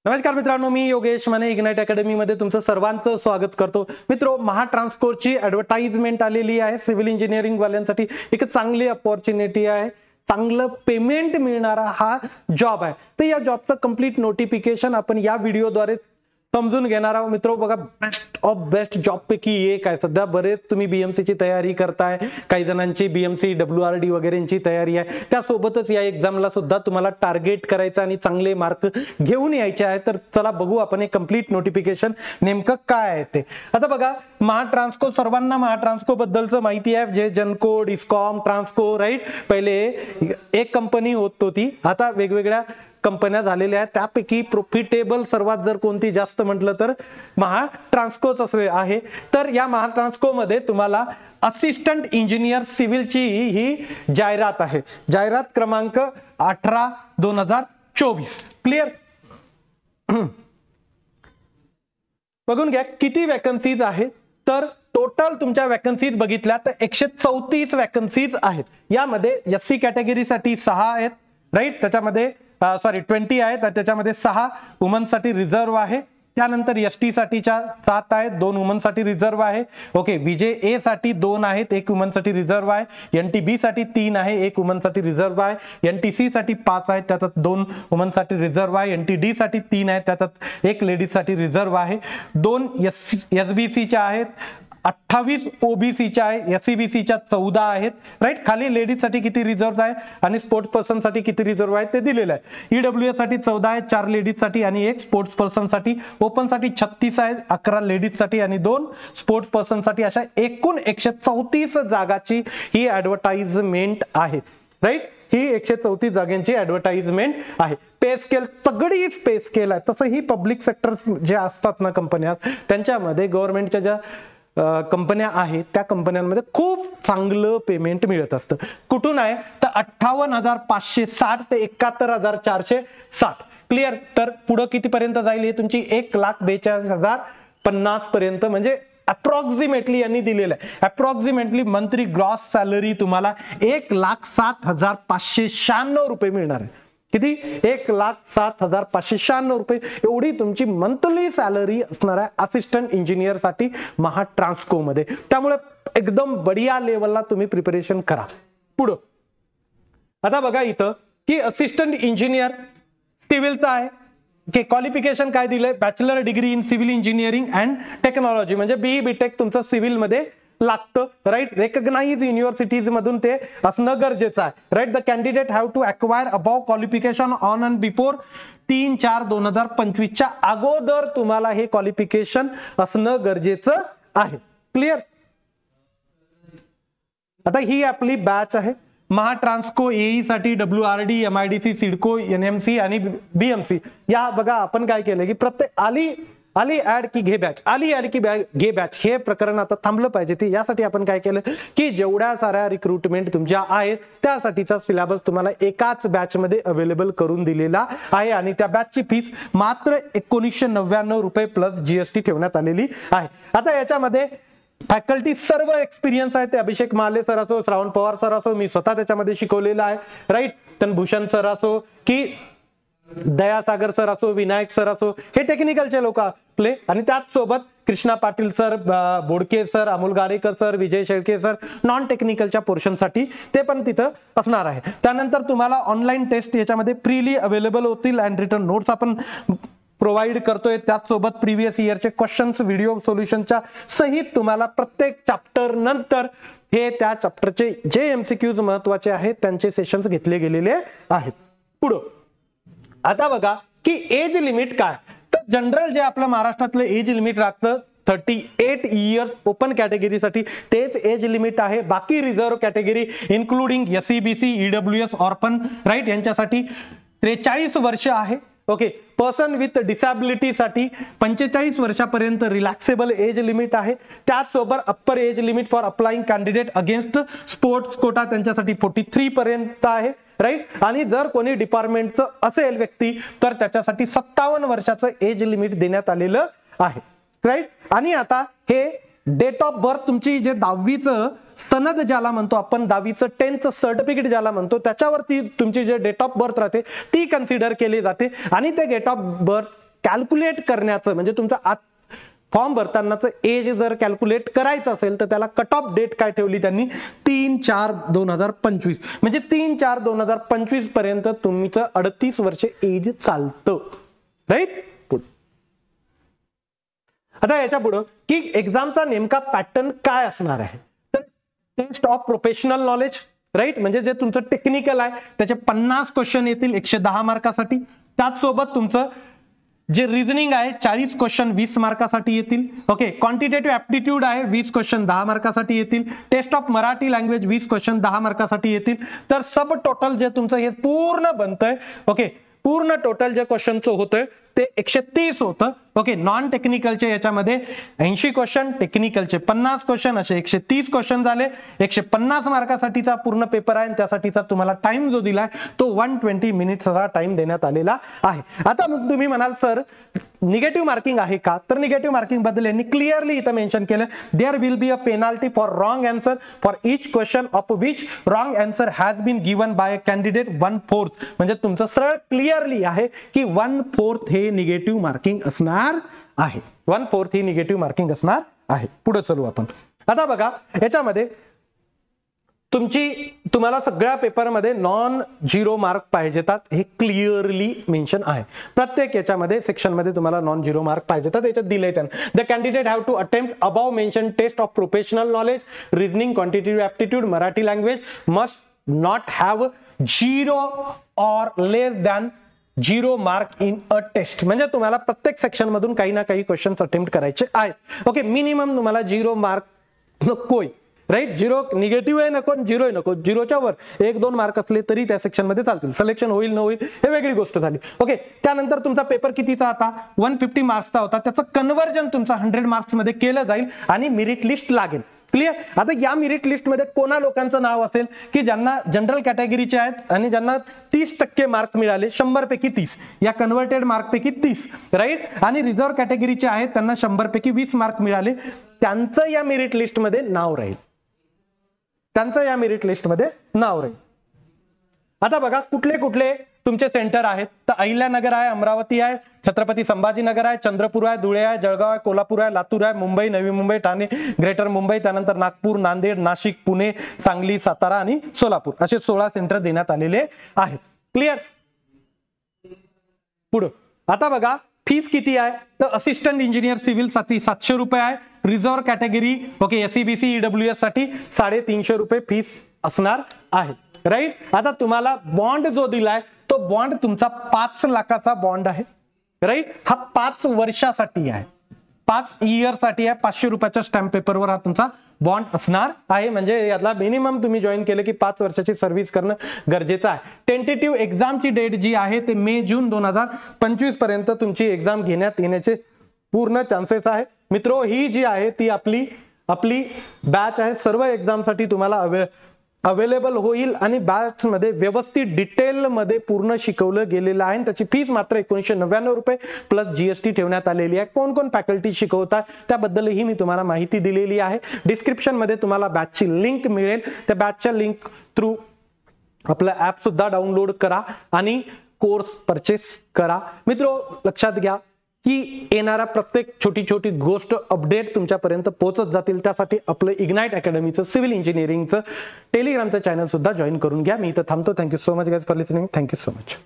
नमस्कार मित्रांनो, मी Yogesh Mane ignite academy मध्ये तुमचं सर्वांचं स्वागत करतो. मित्रो, महाट्रान्सकोरची ॲडव्हर्टाइजमेंट आलेली आहे. सिव्हिल इंजिनिअरिंग वाल्यांसाठी एक चांगली अपॉर्च्युनिटी आहे. चांगलं पेमेंट मिळणारा हा जॉब आहे. तर या जॉबचं कंप्लीट नोटिफिकेशन आपण या व्हिडिओद्वारे समजून घेणार आहोत. मित्रो बघा, बेस्ट ऑफ बेस्ट जॉब पैकी एक आहे. सध्या बरेच तुम्ही बीएमसी ची तयारी करताय, काही जणांची बीएमसी WRD वगैरेंची तयारी आहे. त्यासोबतच या एक्झामला सुद्धा तुम्हाला टार्गेट करायचं आणि चांगले मार्क घेऊन यायचे आहे. तर चला बघू आपण हे कंप्लीट नोटिफिकेशन नेमकं काय आहे ते. आता बघा, महाट्रान्सको, सर्वांना महाट्रान्सको बद्दलचं माहिती आहे. जे जनको, डिस्कॉम, ट्रान्सको, राईट, पहिले एक कंपनी होत होती, आता वेगवेगळ्या कंपन्या झालेल्या आहेत. त्यापैकी प्रॉफिटेबल सर्वात जर कोणती जास्त म्हटलं तर महाट्रान्सकोच आहे. तर या महाट्रान्सको मध्ये तुम्हाला असिस्टंट इंजिनियर सिव्हिलची ही जाहिरात आहे. जाहिरात क्रमांक 18/2024. क्लिअर? बघून घ्या किती वॅकन्सीज आहेत. तर टोटल तुमच्या वॅकन्सीज बघितल्या तर 134 वॅकन्सीज आहेत. यामध्ये SC कॅटेगरीसाठी 6 आहेत, राईट, त्याच्यामध्ये 20 आहेत, त्याच्यामध्ये 6 वुमनसाठी रिझर्व्ह आहे. त्यानंतर ST साठीच्या 7 आहेत, 2 वुमनसाठी रिझर्व्ह आहे. ओके, VJA साठी 2 आहेत, 1 वुमनसाठी रिझर्व्ह आहे. NTB साठी 3 आहे, 1 वुमनसाठी रिझर्व्ह आहे. NTC साठी 5 आहेत, त्यात 2 वुमनसाठी रिझर्व्ह आहे. NTD साठी 3 आहेत, त्यात 1 लेडीजसाठी रिझर्व्ह आहे. 2 SBC च्या आहेत, 28 OBC च्या आहे, SCBC च्या 14 आहेत, राईट. खाली लेडीज साठी किती रिझर्व्ह आहे आणि स्पोर्ट्स पर्सन साठी किती रिझर्व्ह आहे ते दिलेलं आहे. EWS साठी 14 आहे, 4 लेडीज साठी आणि 1 स्पोर्ट्स पर्सन साठी. ओपन साठी 36 आहे, 11 लेडीज साठी आणि 2 स्पोर्ट्स पर्सन साठी. अशा एकूण 134 जागाची ही ॲडव्हर्टाइजमेंट आहे, राईट. ही 134 जागांची ॲडव्हर्टाइजमेंट आहे. पे स्केल तगडी पे स्केल आहे. तसं ही पब्लिक सेक्टर जे असतात ना कंपन्या, त्यांच्यामध्ये गव्हर्नमेंटच्या ज्या कंपन्या आहेत त्या कंपन्यांमध्ये खूप चांगलं पेमेंट मिळत असतं. कुठून आहे तर 58,560 ते 71,460. क्लिअर? तर पुढं कितीपर्यंत जाईल हे तुमची 1,42,050 पर्यंत, म्हणजे अप्रॉक्सिमेटली यांनी दिलेलं आहे. अप्रॉक्सिमेटली मंथली ग्रॉस सॅलरी तुम्हाला 1,07,596 रुपये मिळणार आहे. किती? 1,07,596 रुपये एवढी तुमची मंथली सॅलरी असणार आहे असिस्टंट इंजिनियर साठी महाट्रान्सको मध्ये. त्यामुळे एकदम बढिया लेवलला तुम्ही प्रिपरेशन करा. पुढं आता बघा इथं की असिस्टंट इंजिनियर सिव्हिलचा आहे. क्वालिफिकेशन काय दिलंय? Bachelor degree in civil engineering and technology, म्हणजे BE BTech तुमचं सिव्हिल मध्ये लागतं, राईट. रेकग्नाइज युनिव्हर्सिटीज मधून ते असणं गरजेचं आहे, right. The candidate have to acquire above qualification on and before 3/4/2025 च्या अगोदर तुम्हाला हे क्वालिफिकेशन असणं गरजेचं आहे. क्लिअर? आता ही आपली बॅच आहे. महाट्रान्सको AE साठी WRD, MIDC, सिडको, NMC आणि BMC. या बघा आपण काय केलं की प्रत्येक आली ऍड की घे बॅच, आली ऍड की घे बॅच, हे प्रकरण आता थांबलं पाहिजे. ते यासाठी आपण काय केलं की जेवढ्या साऱ्या रिक्रुटमेंट तुमच्या आहेत त्यासाठीचा सिलेबस तुम्हाला एकाच बॅच मध्ये अवेलेबल करून दिलेला आहे. आणि त्या बॅचची फीस मात्र 1999 रुपये प्लस GST ठेवण्यात आलेली आहे. आता याच्यामध्ये फॅकल्टी सर्व एक्सपिरियन्स आहे. ते अभिषेक माले सर असो, श्रावण पवार सर असो, मी स्वतः त्याच्यामध्ये शिकवलेला आहे, राईट. तनभूषण सर असो की दयासागर सर असो, विनायक सर असो, हे टेक्निकलचे लोक आपले. आणि त्याच सोबत कृष्णा पाटील सर, बोडके सर, अमोल गाडेकर सर, विजय शेळके सर नॉन टेक्निकलच्या पोर्शन साठी ते पण तिथं असणार आहे. त्यानंतर तुम्हाला ऑनलाईन टेस्ट याच्यामध्ये फ्रीली अवेलेबल होतील अँड रिटर्न नोट्स आपण प्रोव्हाइड करतोय. त्याचसोबत प्रिव्हियस इयरचे क्वेश्चन्स व्हिडिओ सोल्युशनच्या सहित तुम्हाला प्रत्येक चॅप्टर नंतर हे त्या चॅप्टरचे जे MCQs महत्वाचे आहेत त्यांचे सेशन्स घेतले गेलेले आहेत. पुढं आता बघा की एज लिमिट काय. तर जनरल जे आपलं महाराष्ट्रातलं एज लिमिट राहतं 38 इयर्स ओपन कॅटेगरीसाठी तेच एज लिमिट आहे. बाकी reserve category including SCBC, EWS, orphan, right, यांच्यासाठी 43 वर्ष आहे. ओके, पर्सन विथ डिसॅबिलिटी साठी 45 वर्षापर्यंत रिलॅक्सेबल एज लिमिट आहे. त्याचसोबत upper age limit for applying candidate against sports quota त्यांच्यासाठी 43 पर्यंत आहे, राईट. आणि जर कोणी डिपार्टमेंटचं असेल व्यक्ती तर त्याच्यासाठी 57 वर्षाचं एज लिमिट देण्यात आलेलं आहे, राईट. आणि आता हे डेट ऑफ बर्थ तुमची जे 10वीचं सनद ज्याला म्हणतो आपण, 10वीचं 10th सर्टिफिकेट ज्याला म्हणतो, त्याच्यावरती तुमची जे डेट ऑफ बर्थ राहते ती कन्सिडर केली जाते आणि ते डेट ऑफ बर्थ कॅल्क्युलेट करण्याचं म्हणजे तुमचा फॉर्म भरतानाचं एज जर कॅल्क्युलेट करायचं असेल तर त्याला कट ऑफ डेट काय ठेवली त्यांनी 3/4/2025 म्हणजे 3/4/2025 पर्यंत तुमचं 38 वर्ष एज चालतं, राईट. आता याच्या पुढं की एक्झामचा नेमका पॅटर्न काय असणार आहे, तर test of professional knowledge, right, म्हणजे जे तुमचं टेक्निकल आहे त्याचे 50 क्वेश्चन येतील 110 मार्कासाठी. त्याचसोबत तुमचं जे रिझनिंग आहे 40 क्वेश्चन 20 मार्कासाठी येतील. ओके, क्वांटिटेटिव्ह ऍप्टिट्यूड आहे 20 क्वेश्चन 10 मार्कासाठी येतील. Test of Marathi language 20 question 10 मार्कासाठी येतील. तर सब टोटल जे तुमचं हे पूर्ण बनतंय, ओके, पूर्ण टोटल जे क्वेश्चनचं होतंय ते 130 होतं. ओके, नॉन टेक्निकलचे याच्यामध्ये 80 क्वेश्चन, टेक्निकलचे 50 क्वेश्चन, असे 130 क्वेश्चन झाले. 150 मार्कासाठीचा पूर्ण पेपर आहे आणि त्यासाठीचा तुम्हाला टाइम जो दिलाय तो 120 मिनिट्सचा टाइम देण्यात आलेला आहे. आता मग तुम्ही म्हणाल सर निगेटिव्ह मार्किंग आहे का, तर निगेटिव्ह मार्किंग बद्दल यांनी क्लिअरली इथं मेन्शन केलं, there will be a penalty for wrong answer for each question of which wrong answer has been given by a candidate 1/4. म्हणजे तुमचं सरळ क्लिअरली आहे की 1/4 हे निगेटिव्ह मार्किंग असणार आहे. 1/4 ही निगेटिव्ह मार्किंग असणार आहे. पुढे चलू आपण. आता बघा याच्यामध्ये तुम्हाला सगळ्या पेपरमध्ये नॉन झिरो मार्क पाहिजेतात हे क्लिअरली मेन्शन आहे. प्रत्येक याच्यामध्ये सेक्शनमध्ये तुम्हाला नॉन झिरो मार्क पाहिजेतात. याच्यात दिले त्यांना the candidate have to attempt above mention test of professional knowledge, reasoning, quantitative aptitude, Marathi language must not have 0 or less than 0 mark in a test. म्हणजे तुम्हाला प्रत्येक सेक्शन मधून काही ना काही क्वेश्चन अटेम्प्ट करायचे आहेत. ओके, मिनिमम तुम्हाला 0 मार्क नकोय, राईट. 0 निगेटिव्ह आहे नको, 0 नको, 0च्या वर 1-2 मार्क असले तरी त्या सेक्शन मध्ये चालतील. सिलेक्शन होईल न होईल हे वेगळी गोष्ट झाली. ओके, त्यानंतर तुमचा पेपर कितीचा आता 150 मार्क्सचा होता, त्याचं कन्व्हर्जन तुमचा 100 मार्क्स मध्ये केलं जाईल आणि मेरिट लिस्ट लागेल. क्लिअर. आता या मेरिट लिस्ट मध्ये कोणा लोकांचं नाव असेल की ज्यांना जनरल कॅटेगरीचे आहेत आणि ज्यांना 30% मार्क मिळाले, 100 पैकी 30, या कन्व्हर्टेड मार्क पैकी 30, राईट, आणि रिझर्व्ह कॅटेगरीचे आहेत त्यांना 100 पैकी 20 मार्क मिळाले, त्यांचं या मेरिट लिस्ट मध्ये नाव राहील. त्यांचं या मेरिट लिस्ट मध्ये नाव राहील. आता बघा कुठले कुठले तुमचे सेंटर आहेत, तर अहिल्यानगर आहे, अमरावती आहे, छत्रपती संभाजीनगर आहे, चंद्रपूर आहे, धुळे आहे, जळगाव आहे, कोल्हापूर आहे, लातूर आहे, मुंबई, नवी मुंबई, ठाणे, ग्रेटर मुंबई, त्यानंतर नागपूर, नांदेड, नाशिक, पुणे, सांगली, सातारा आणि सोलापूर असे 16 सेंटर देण्यात आलेले आहेत. क्लिअर. पुढे आता बघा फीस किती आहे, तर असिस्टंट इंजिनियर सिव्हिल साठी 700 रुपये आहे. Reserve category okay SEBC EWS साठी 350 रुपये फीस असणार आहे, राईट. आता तुम्हाला बॉन्ड जो दिलाय तो बॉन्ड तुमचा 5 लाखाचा बॉन्ड आहे, राईट. हा 5 वर्षासाठी आहे, 5 इयर साठी आहे. 500 रुपयाच्या स्टॅम्प पेपरवर हा तुमचा बॉन्ड असणार आहे. म्हणजे यातला मिनिमम तुम्ही जॉईन केलं की 5 वर्षाची सर्व्हिस करणं गरजेचं आहे. टेंटेटिव्ह एक्झामची डेट जी आहे ते मे-जून 2025 पर्यंत तुमची एक्झाम घेण्यात येण्याचे पूर्ण चान्सेस आहे. मित्रो ही जी आहे ती आपली बॅच आहे. सर्व एक्झामसाठी तुम्हाला अवेलेबल होईल आणि बॅच मध्ये व्यवस्थित डिटेल मध्ये पूर्ण शिकवलं गेलेलं आहे. त्याची फीस मात्र 1999 रुपये प्लस जीएसटी ठेवण्यात आलेली आहे. कोण कोण फॅकल्टी शिकवतात त्याबद्दलही मी तुम्हाला माहिती दिलेली आहे. डिस्क्रिप्शन मध्ये तुम्हाला बॅचची लिंक मिळेल. त्या बॅचच्या लिंक थ्रू आपलं ऍप सुद्धा डाउनलोड करा आणि कोर्स परचेस करा. मित्रो लक्षात घ्या की येणारा प्रत्येक छोटी गोष्ट अपडेट तुमच्यापर्यंत पोहोचत जातील. त्यासाठी आपलं इग्नाइट अकॅडमीचं सिव्हिल इंजिनिअरिंगचं टेलिग्रामचं चॅनल सुद्धा जॉईन करून घ्या. मी इथं थांबतो. Thank you so much guys for listening. Thank you so much.